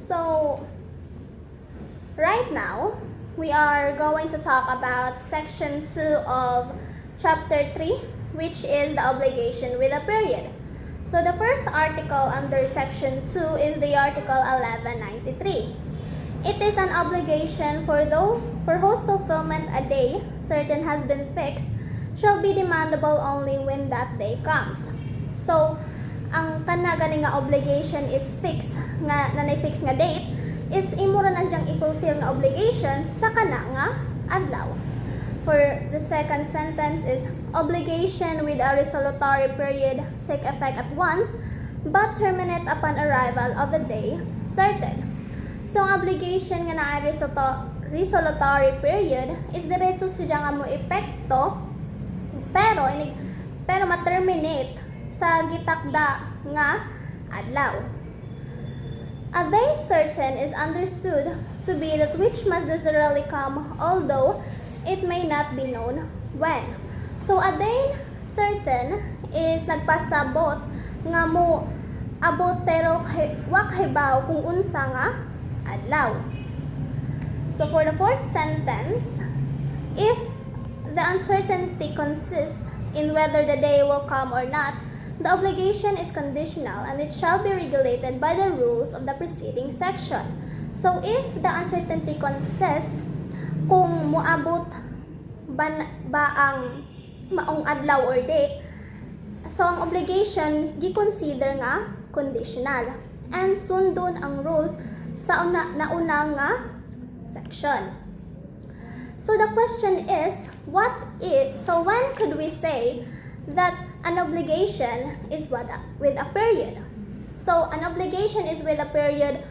So, right now, we are going to talk about section 2 of chapter 3, which is the obligation with a period. So, the first article under section 2 is the article 1193. It is an obligation for whose fulfillment a day certain has been fixed shall be demandable only when that day comes. So, ang kanaganing nga obligation is fixed nga nanay-fix nga date is imura na siyang i-fulfill nga obligation sa kana nga adlaw. For the second sentence is obligation with a resolutory period take effect at once but terminate upon arrival of the day certain. So, ang obligation nga na resolutory period is diretso siya nga mo epekto pero ma-terminate sa gitakda nga adlaw. A day certain is understood to be that which must necessarily come although it may not be known when. So, a day certain is nagpasabot nga mo abot pero wa kahibaw kung unsa nga adlaw. So, for the fourth sentence, if the uncertainty consists in whether the day will come or not, the obligation is conditional and it shall be regulated by the rules of the preceding section. So, if the uncertainty consists kung moabot ba ang maong adlaw or date, so ang obligation gi-consider nga conditional and sundon ang rule sa nauna nga section. So, the question is, when could we say that an obligation is with a period? So, an obligation is with a period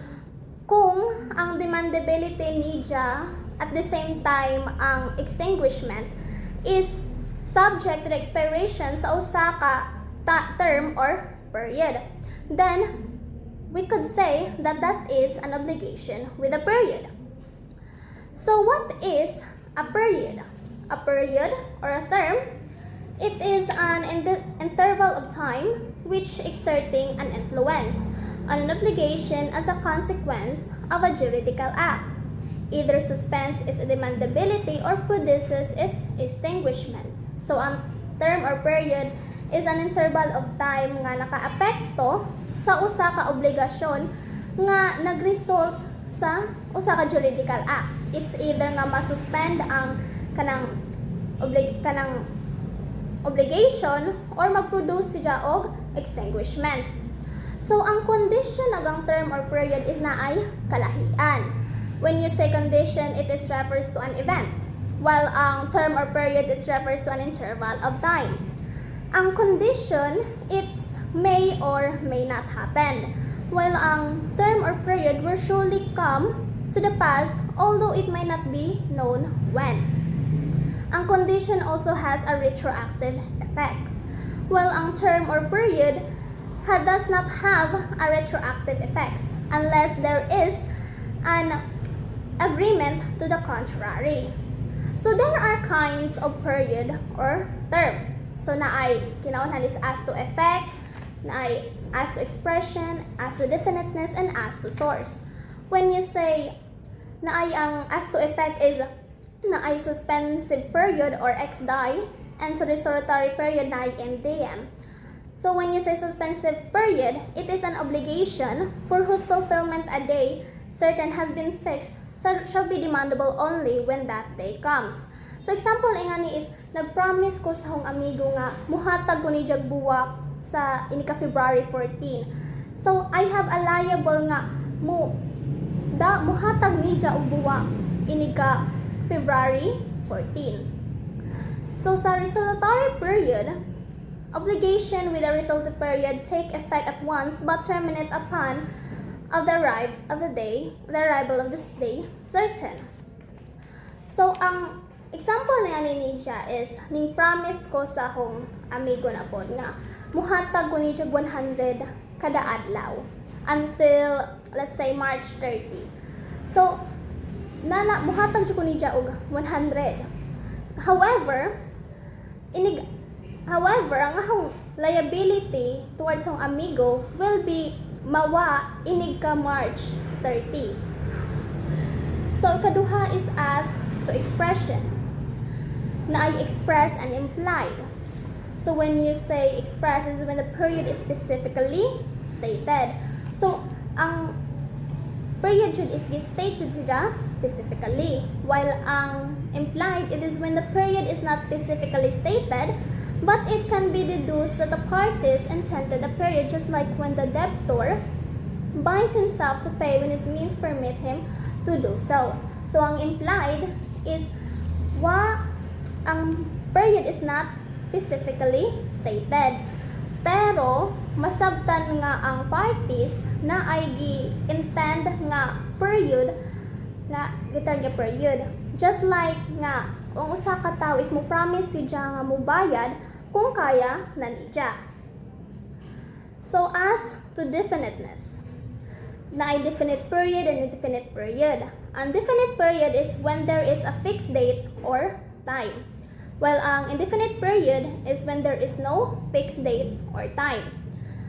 kung ang demandability niya at the same time ang extinguishment is subject to the expiration sa usa ka term or period. Then, we could say that that is an obligation with a period. So, what is a period? A period or a term, it is an interval of time which exerting an influence on an obligation as a consequence of a juridical act, either suspends its demandability or produces its extinguishment. So, ang term or period is an interval of time nga nakaapekto sa usa ka obligasyon nga nagresult sa usa ka juridical act. It's either nga masuspend ang kanang obligation or mag-produce siya og extinguishment. So, ang condition ng ang term or period is naay kalahian. When you say condition, it is refers to an event, while ang term or period is refers to an interval of time. Ang condition, it may or may not happen, while ang term or period will surely come to the past although it may not be known when. Ang condition also has a retroactive effects, while ang term or period does not have a retroactive effects unless there is an agreement to the contrary. So, there are kinds of period or term. So, naay kinahanglan is as to effect, naay as to expression, as to definiteness, and as to source. When you say naay ang as to effect is naay suspensive period or ex-die, and so resolutory period naay NDM. So, when you say suspensive period, it is an obligation for whose fulfillment a day certain has been fixed shall be demandable only when that day comes. So, example nga ni is, nag-promise ko sa akong amigo nga muhatag ko ni Jagbuwak sa inika February 14. So, I have a liable nga muhatag ni Jagbuwak inika February 14. So, sa resolutory period, obligation with a resolutory period take effect at once but terminate upon the arrival of this day certain. So, ang example na ni siya is, ning promise ko sa akong amigo na po nga muhatag ko ni 100 kada adlaw until, let's say, March 30. So, muhatag ko ni og 100. However, ang akong liability towards ang amigo will be mawa inig ka March 30. So ikaduha is as to expression na ay express and implied. So when you say express is when the period is specifically stated. So ang period jud is stated siya specifically, while ang implied it is when the period is not specifically stated but it can be deduced that the parties intended the period, just like when the debtor binds himself to pay when his means permit him to do so. So ang implied is ang period is not specifically stated, pero masabtan nga ang parties na ay gi-intend nga period nga gitarga period, just like nga kung usa ka tawo is mo promise si nga mo bayad kung kaya na niya. So as to definiteness, na ay definite period and indefinite period. Undefinite period is when there is a fixed date or time, while ang indefinite period is when there is no fixed date or time.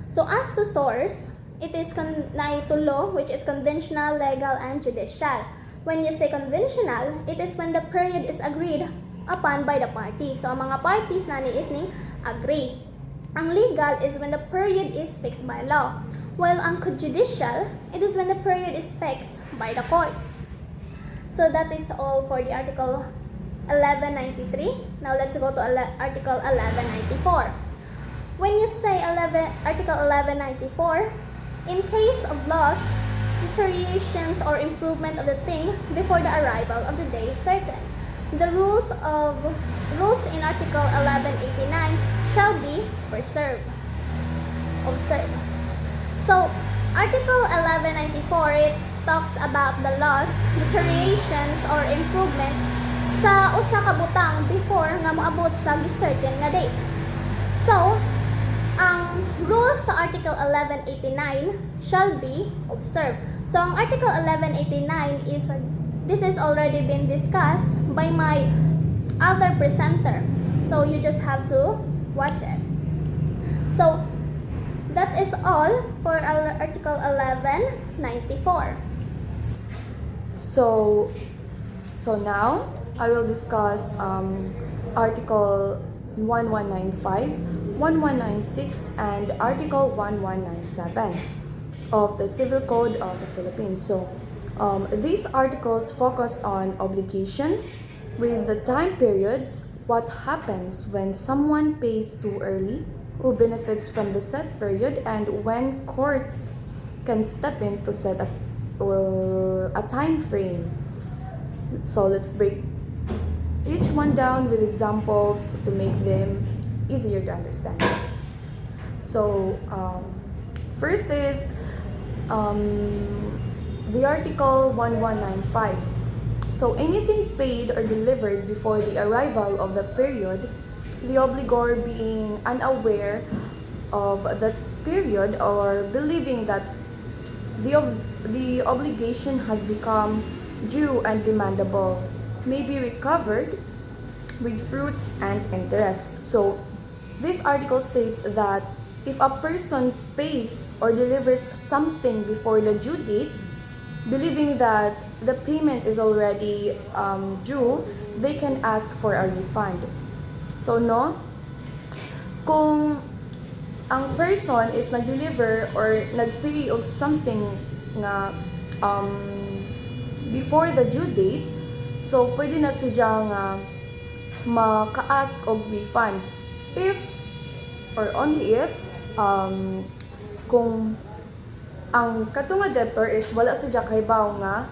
So as to source, it is to law, which is conventional, legal, and judicial. When you say conventional, it is when the period is agreed upon by the parties. So ang mga parties nani is ning agree. Ang legal is when the period is fixed by law, while ang judicial, it is when the period is fixed by the courts. So that is all for the article 1193. Now let's go to article 1194. When you say article 1194, in case of loss, deteriorations, or improvement of the thing before the arrival of the day is certain, the rules in article 1189 shall be observed. So article 1194, it talks about the loss, deteriorations, or improvement sa usa ka butang before nga moabot sa certain nga date. So ang rules sa article 1189 shall be observed. So ang article 1189 this has already been discussed by my other presenter. So you just have to watch it. So that is all for our article 1194. So now I will discuss article 1195, 1196, and article 1197 of the Civil Code of the Philippines. So these articles focus on obligations with the time periods, what happens when someone pays too early, who benefits from the set period, and when courts can step in to set a time frame. So let's break each one down with examples to make them easier to understand. So first is the article 1195. So anything paid or delivered before the arrival of the period, the obligor being unaware of that period or believing that the obligation has become due and demandable, may be recovered with fruits and interest. So this article states that if a person pays or delivers something before the due date, believing that the payment is already due, they can ask for a refund. So no, kung ang person is nag-deliver or nag-pay of something nga before the due date, so pwede na siya nga maka-ask of refund if or only if kung ang katong debtor is wala siya kahibaw nga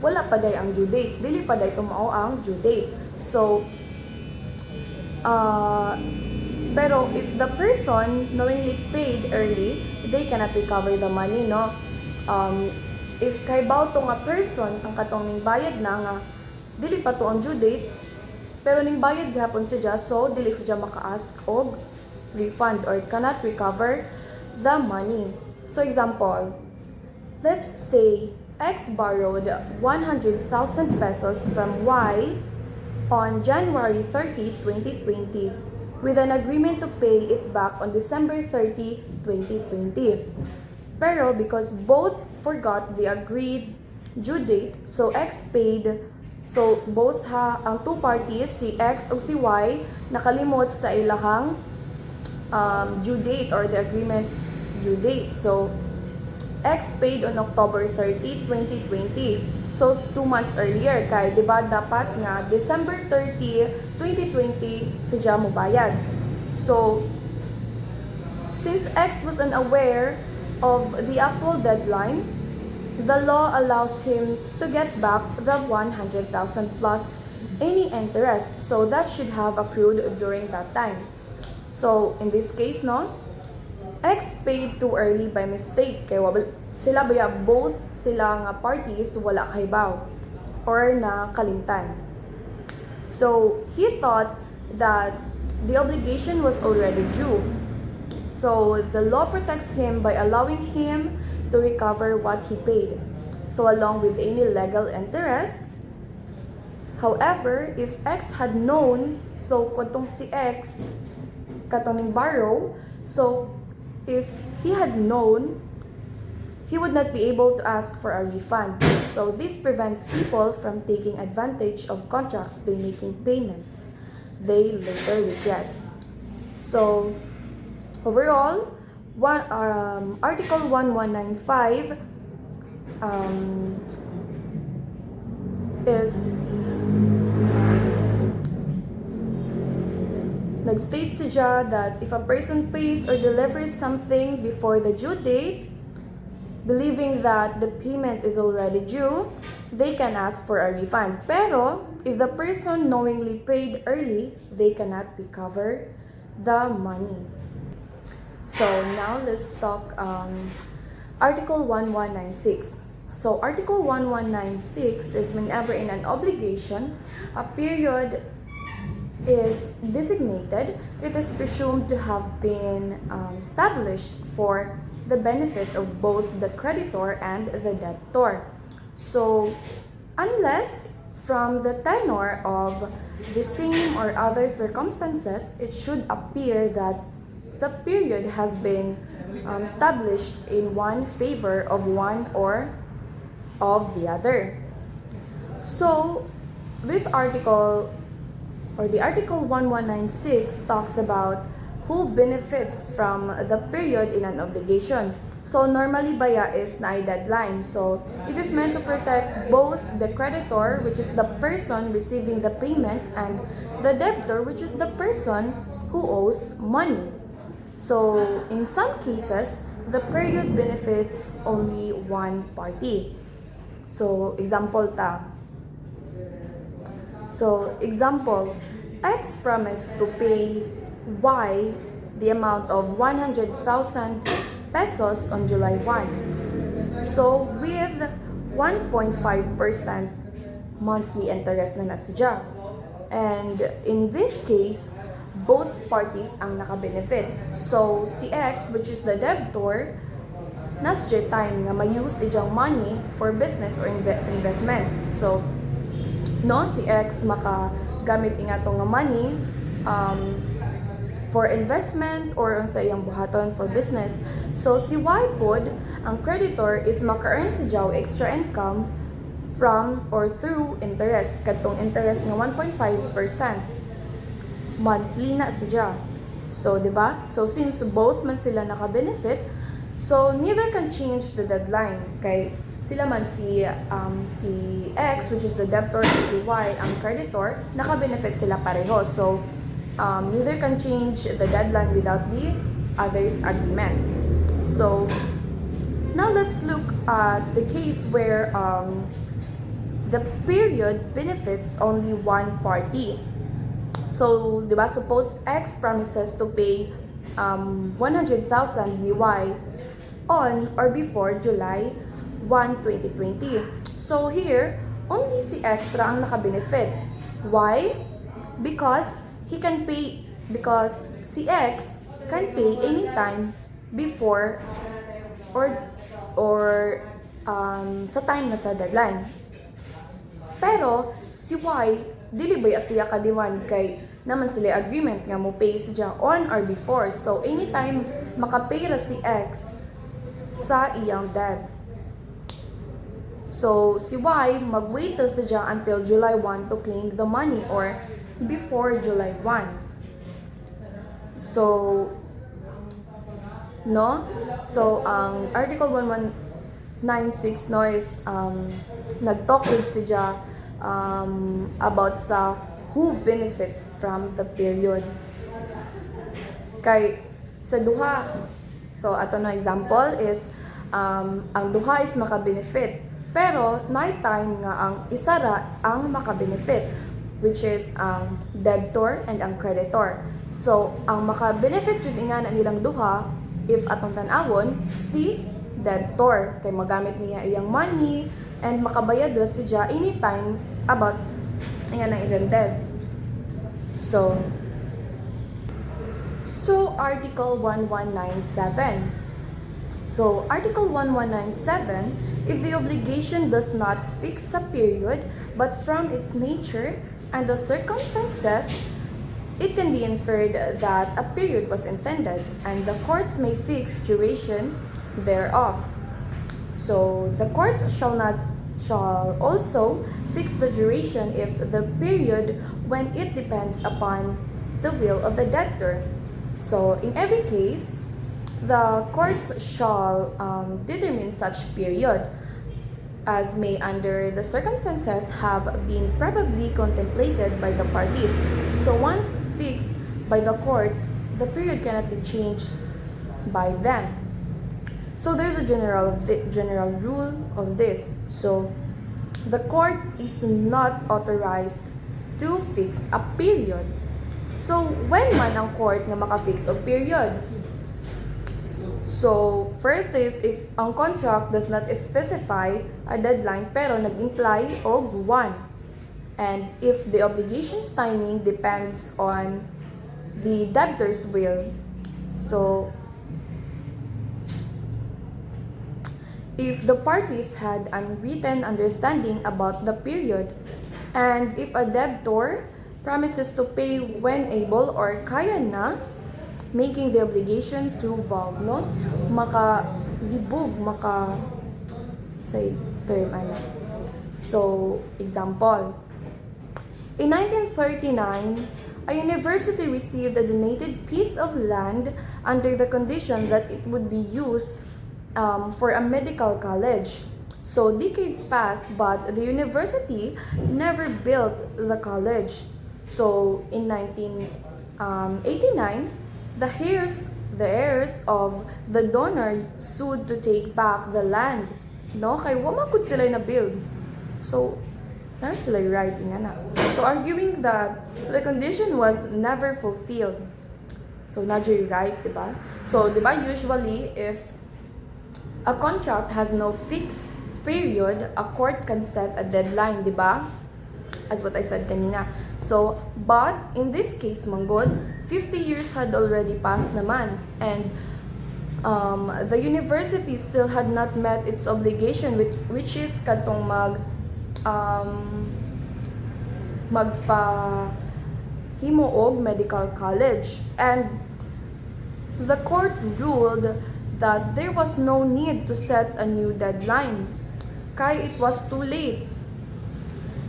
wala pa day ang due date, dili pa day tumao ang due date. So pero if the person knowingly paid early, they cannot recover the money, no? If kahibaw to nga person ang katong ning bayad na nga dili pa to ang due date, pero ning bayad gihapon siya, so dili siya maka-ask og refund or cannot recover the money. So example, let's say X borrowed 100,000 pesos from Y on January 30, 2020 with an agreement to pay it back on December 30, 2020. Pero because both forgot the agreed due date, so X paid. So both ang two parties, si X o si Y, nakalimot sa ilahang due date or the agreement due date. So X paid on October 30, 2020. So 2 months earlier kay 'di ba dapat nga December 30, 2020 siya mo bayad. So since X was unaware of the actual deadline, the law allows him to get back the 100,000 plus any interest. So that should have accrued during that time. So in this case, no, X paid too early by mistake. Kaya sila baya both sila nga parties wala kahibaw or na kalimtan. So he thought that the obligation was already due. So the law protects him by allowing him to recover what he paid. So along with any legal interest. However, if X had known, so katong si X katong ning borrow, so if he had known, he would not be able to ask for a refund. So this prevents people from taking advantage of contracts by making payments they later regret. So overall, Article 1195 is nag-state siya that if a person pays or delivers something before the due date, believing that the payment is already due, they can ask for a refund. Pero if the person knowingly paid early, they cannot recover the money. So now let's talk Article 1196. So Article 1196 is whenever in an obligation, a period is designated, it is presumed to have been established for the benefit of both the creditor and the debtor. So unless from the tenor of the same or other circumstances, it should appear that the period has been established in one favor of one or of the other. So this article or the Article 1196 talks about who benefits from the period in an obligation. So normally baya is na deadline. So it is meant to protect both the creditor, which is the person receiving the payment, and the debtor, which is the person who owes money. So in some cases, the period benefits only one party. So example ta. So example, X promised to pay Y the amount of 100,000 pesos on July 1. So with 1.5% monthly interest na nasadya. And in this case, both parties ang naka-benefit. So si X, which is the debtor, nasdya time nga ma-use ijang money for business or investment. So no, si X makagamit nga to nga money for investment or sa iyang buhaton for business. So si Y pod, ang creditor is maka-earn si Jaw extra income from or through interest. Katong interest nga 1.5% monthly na siya. So, di ba? So, since both man sila naka-benefit, so neither can change the deadline. Kay sila man si X, which is the debtor, and si Y, ang creditor, naka-benefit sila pareho. So, neither can change the deadline without the other's agreement. So, now let's look at the case where the period benefits only one party. So, di ba, suppose X promises to pay 100,000 ni Y on or before July 1, 2020. So, here, only si X ra ang naka-benefit. Why? Because si X can pay anytime before or sa time na sa deadline. Pero, si Y, dili ba siya kadiwan kay naman sila agreement nga mo pay siya on or before. So anytime makapay ra si X sa iyang debt. So, si Y, mag-wait daw siya until July 1 to claim the money or before July 1. So, no? So, ang Article 1196 no is nag-talk with siya about sa who benefits from the period. Kay sa duha, so ato na example is ang duha is maka-benefit. Pero night time nga ang isa ra ang maka-benefit, which is ang debtor and ang creditor. So, ang maka-benefit jud nga na nilang duha if atong tan-awon si debtor kay magamit niya iyang money and makabayad ra siya anytime about ayan ang iyang debt. So Article 1197. So Article 1197, if the obligation does not fix a period but from its nature and the circumstances, it can be inferred that a period was intended, and the courts may fix duration thereof. So the courts shall also fix the duration if the period when it depends upon the will of the debtor. So in every case, the courts shall determine such period as may under the circumstances have been probably contemplated by the parties. So once fixed by the courts, the period cannot be changed by them. So there's a general rule of this. So the court is not authorized to fix a period. So when man ang court nga maka-fix og period? So first is if ang contract does not specify a deadline pero nag-imply og one. And if the obligation's timing depends on the debtor's will. So if the parties had unwritten understanding about the period, and if a debtor promises to pay when able or kaya na, making the obligation too vague, no? Makalibog, say term ano. So, example. In 1939, a university received a donated piece of land under the condition that it would be used for a medical college. So decades passed, but the university never built the college. So in 1989, the heirs of the donor sued to take back the land. No, kay wa man gud sila na build. So na sila right nga na. So arguing that the condition was never fulfilled. So na right, diba? So diba usually if a contract has no fixed period, a court can set a deadline, di ba? As what I said kanina. So, but in this case, manggod, 50 years had already passed naman. And the university still had not met its obligation, which is katong magpahimo og medical college. And the court ruled that there was no need to set a new deadline, kay it was too late.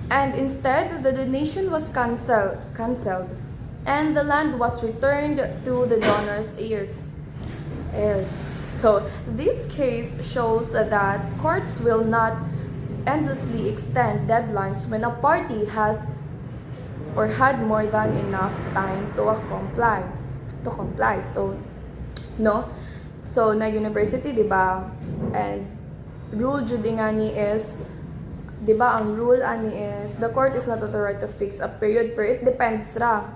And instead, the donation was cancelled, and the land was returned to the donor's heirs. So this case shows that courts will not endlessly extend deadlines when a party has or had more than enough time to comply. So, no. So na university, di ba? And rule jud nga ni is, di ba, ang rule ani is the court is not authorized to fix a period, pero it depends ra.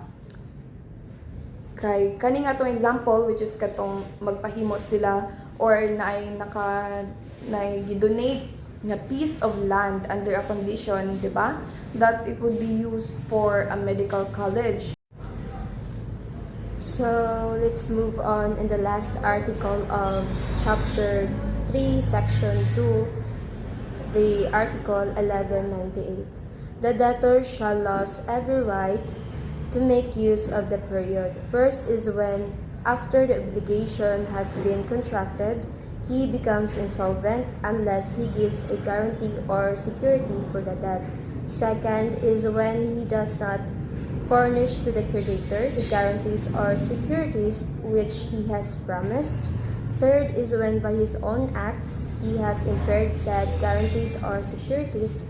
Kay kani nga tong example, which is katong magpahimo sila or gidonate nga piece of land under a condition, di ba, that it would be used for a medical college. So let's move on in the last article of chapter 3, section 2, the article 1198. The debtor shall lose every right to make use of the period. First is when, after the obligation has been contracted, he becomes insolvent unless he gives a guarantee or security for the debt. Second is when he does not furnish to the creditor the guarantees or securities which he has promised. Third is when by his own acts he has impaired said guarantees or securities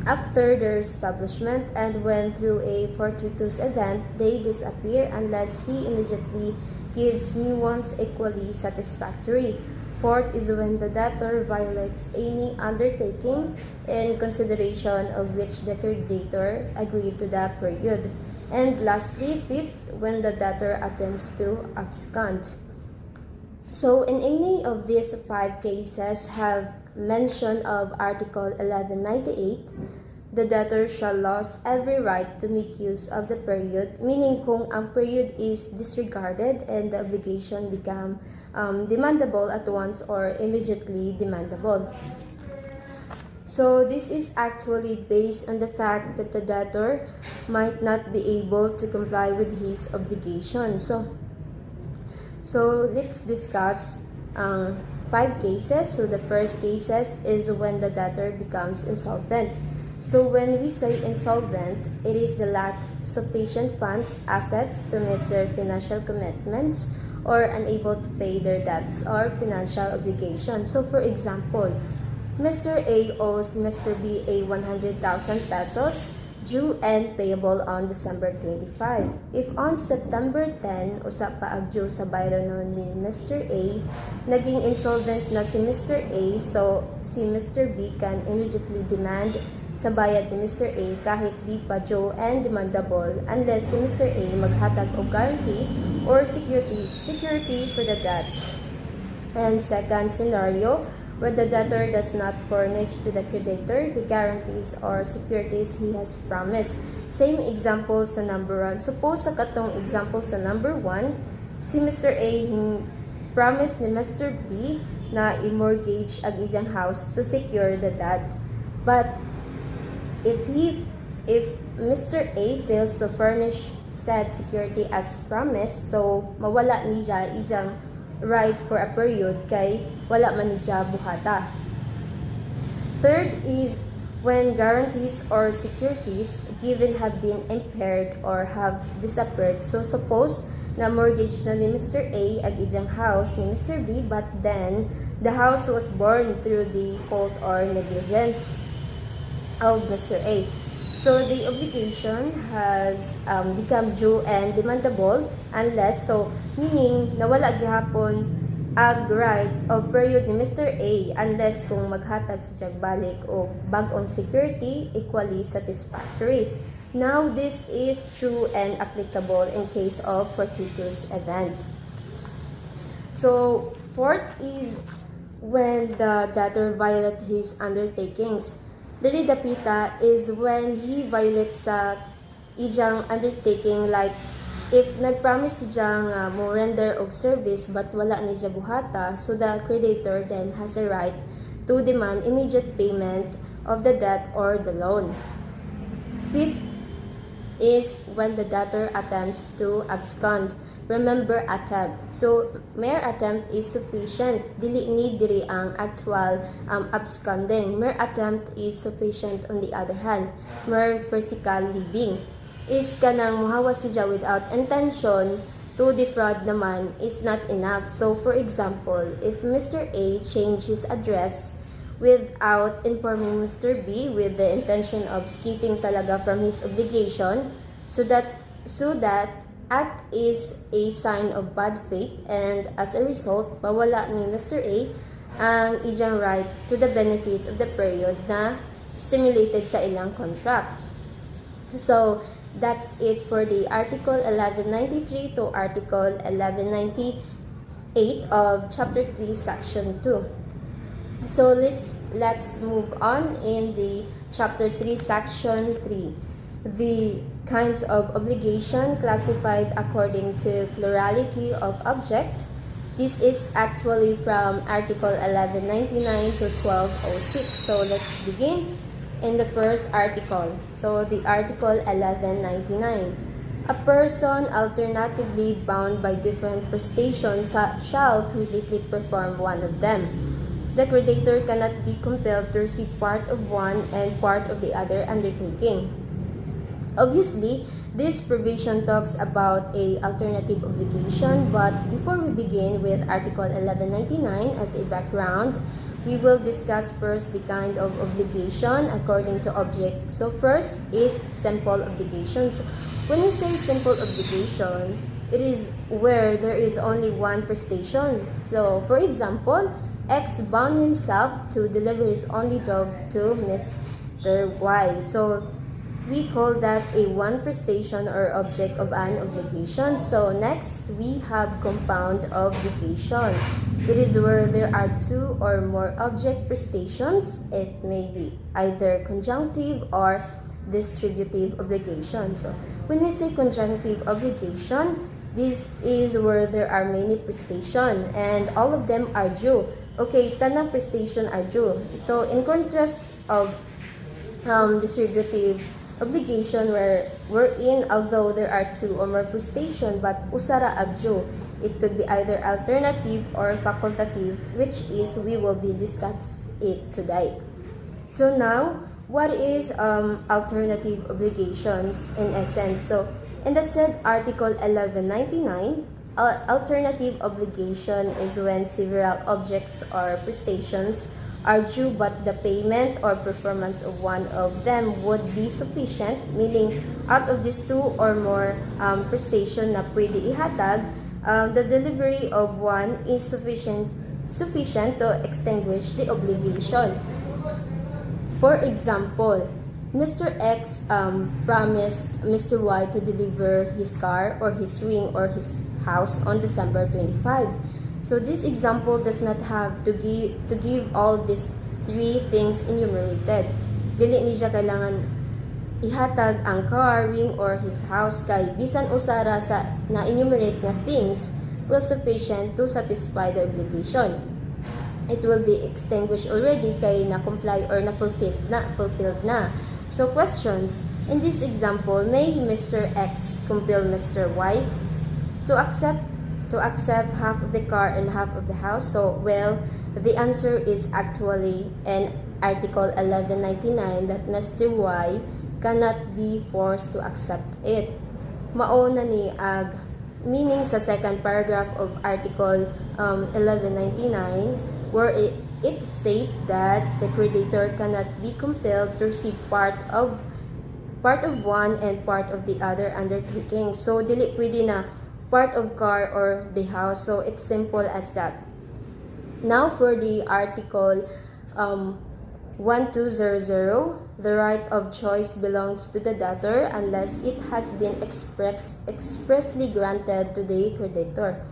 after their establishment, and when through a fortuitous event they disappear unless he immediately gives new ones equally satisfactory. Fourth is when the debtor violates any undertaking in consideration of which the creditor agreed to the period. And lastly, fifth, when the debtor attempts to abscond. So in any of these 5 cases have mention of Article 1198, the debtor shall lose every right to make use of the period, meaning kung ang period is disregarded and the obligation become demandable at once or immediately demandable. So this is actually based on the fact that the debtor might not be able to comply with his obligation. So let's discuss 5 cases. So the first cases is when the debtor becomes insolvent. So when we say insolvent, it is the lack sufficient funds, assets to meet their financial commitments or unable to pay their debts or financial obligations. So for example, Mr. A owes Mr. B a 100,000 pesos due and payable on December 25. If on September 10, usap pa ag due sa bayron nun ni Mr. A, naging insolvent na si Mr. A, so si Mr. B can immediately demand sa bayad ni Mr. A kahit di pa due and demandable unless si Mr. A maghatag og guarantee or security for the debt. And second scenario, when the debtor does not furnish to the creditor the guarantees or securities he has promised. Same example sa number 1. Suppose sa katong example sa number 1, si Mr. A promise ni Mr. B na i-mortgage ang iyang house to secure the debt. But if Mr. A fails to furnish said security as promised, so mawala niya iyang right for a period kay wala man niya buhata. Third is when guarantees or securities given have been impaired or have disappeared. So suppose na mortgage na ni Mr. A ang iyang house ni Mr. B, but then the house was burned through the fault or negligence of Mr. A. So the obligation has become due and demandable unless, so meaning nawala gihapon ag right of period ni Mr. A unless kung maghatag sa balik o bag-on security equally satisfactory. Now this is true and applicable in case of fortuitous event. So fourth is when the debtor violates his undertakings. Diri dapita is when he violates sa ijang undertaking, like if nag-promise siyang mo render og service but wala ni siya buhata, so the creditor then has a right to demand immediate payment of the debt or the loan. Fifth is when the debtor attempts to abscond. Remember, attempt. So, mere attempt is sufficient. Dili need diri ang actual absconding. Mere attempt is sufficient on the other hand. Mere physical leaving is kanang muhawa siya without intention to defraud naman is not enough. So, for example, if Mr. A changed his address without informing Mr. B with the intention of skipping talaga from his obligation, so that act is a sign of bad faith, and as a result, mawala ni Mr. A ang iyang right to the benefit of the period na stimulated sa ilang contract. So, that's it for the Article 1193 to Article 1198 of Chapter 3, Section 2. So, let's move on in the Chapter 3, Section 3. The kinds of obligation classified according to plurality of object. This is actually from Article 1199 to 1206. So let's begin in the first article. So the Article 1199. A person alternatively bound by different prestations shall completely perform one of them. The creditor cannot be compelled to receive part of one and part of the other undertaking. Obviously, this provision talks about a alternative obligation, but before we begin with Article 1199 as a background, we will discuss first the kind of obligation according to object. So first is simple obligations. When we say simple obligation, it is where there is only one prestation. So for example, X bound himself to deliver his only dog to Mr. Y. So we call that a one prestation or object of an obligation. So next, we have compound obligation. It is where there are two or more object prestations. It may be either conjunctive or distributive obligation. So when we say conjunctive obligation, this is where there are many prestations and all of them are due. Okay, tanang prestation are due. So in contrast of distributive obligation wherein although there are two or more prestation but usara agju, it could be either alternative or facultative, which is we will be discuss it today. So now, what is alternative obligations in essence? So in the said Article 1199, alternative obligation is when several objects or prestations are due but the payment or performance of one of them would be sufficient, meaning out of these two or more prestation na pwede ihatag, the delivery of one is sufficient to extinguish the obligation. For example, Mr. X promised Mr. Y to deliver his car or his ring or his house on December 25. So this example does not have to give all these three things enumerated. Dili ni siya kailangan ihatag ang car, ring, or his house kay bisan usara sa na-enumerate nga things will sufficient to satisfy the obligation. It will be extinguished already kay na-comply or fulfilled na. So questions. In this example, may Mr. X compel Mr. Y to accept half of the car and half of the house? So, well, the answer is actually in Article 1199 that Mr. Y cannot be forced to accept it. Mauna ni ag meaning sa second paragraph of Article 1199 where it states that the creditor cannot be compelled to receive part of one and part of the other undertaking. So, dili pwede na part of car or the house. So it's simple as that. Now for the Article 1200, the right of choice belongs to the debtor unless it has been expressly granted to the creditor.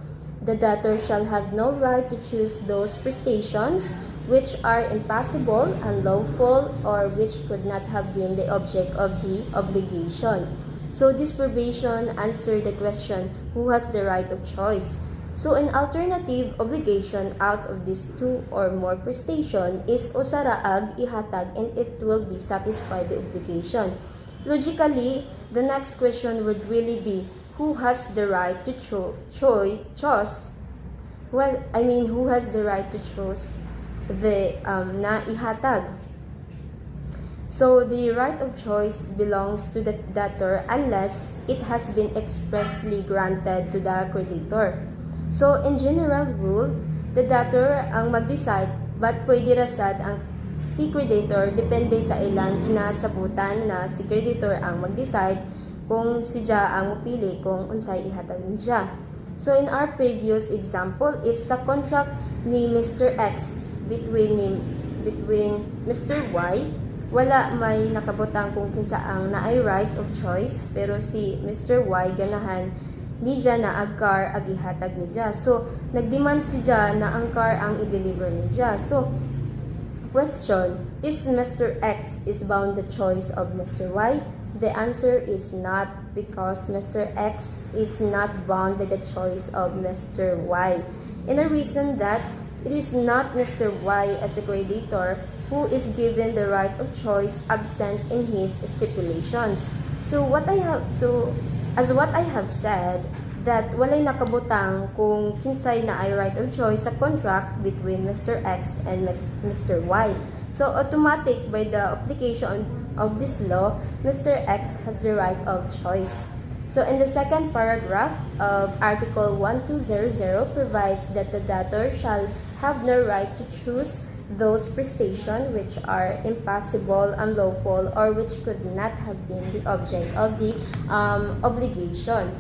The debtor shall have no right to choose those prestations which are impossible, unlawful, or which could not have been the object of the obligation. So this provision answers the question, who has the right of choice? So an alternative obligation out of these two or more prestation is usaraag ihatag and it will be satisfied the obligation. Logically, the next question would really be, who has the right to choose? Who has the right to choose the na ihatag? So the right of choice belongs to the debtor unless it has been expressly granted to the creditor. So in general rule, the debtor ang mag-decide but pwede rasad ang si creditor depende sa ilang ginasabutan na si creditor ang mag-decide kung siya ang mupili kung unsay ihatag niya. So in our previous example, if sa contract ni Mr. X between Mr. Y, wala may nakabutang kung kinsa ang naay right of choice, pero si Mr. Y ganahan ni siya na ang car ag ihatag ni siya. So nagdemand si siya na ang car ang i-deliver ni siya. So question, is Mr. X is bound the choice of Mr. Y? The answer is not, because Mr. X is not bound by the choice of Mr. Y. And the reason that it is not Mr. Y as a creditor who is given the right of choice absent in his stipulations. So As what I have said, that walay nakabutang kung kinsay na ay right of choice sa contract between Mr. X and Mr. Y. So automatic by the application of this law, Mr. X has the right of choice. So in the second paragraph of Article 1200 provides that the debtor shall have no right to choose those prestations which are impossible, unlawful, or which could not have been the object of the obligation.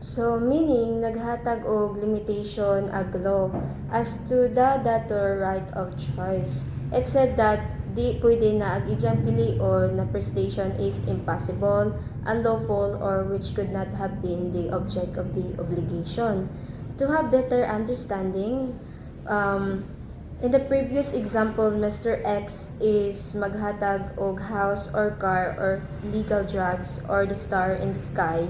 So, meaning, naghatag og limitation ag law as to the debtor right of choice. It said that di pwede na ag ijang pilion na prestation is impossible, unlawful, or which could not have been the object of the obligation. To have better understanding, in the previous example, Mr. X is maghatag og house or car or legal drugs or the star in the sky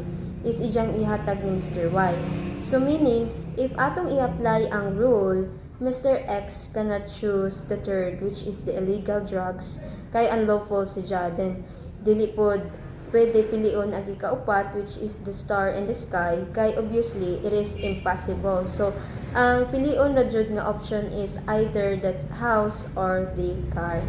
is ijang ihatag ni Mr. Y. So meaning, if atong i-apply ang rule, Mr. X cannot choose the third, which is the illegal drugs, kay unlawful siya. Then, dili pod pwede pilion ang ikaupat, which is the star in the sky, kay obviously, it is impossible. So, ang pilion na jud nga option is either the house or the car.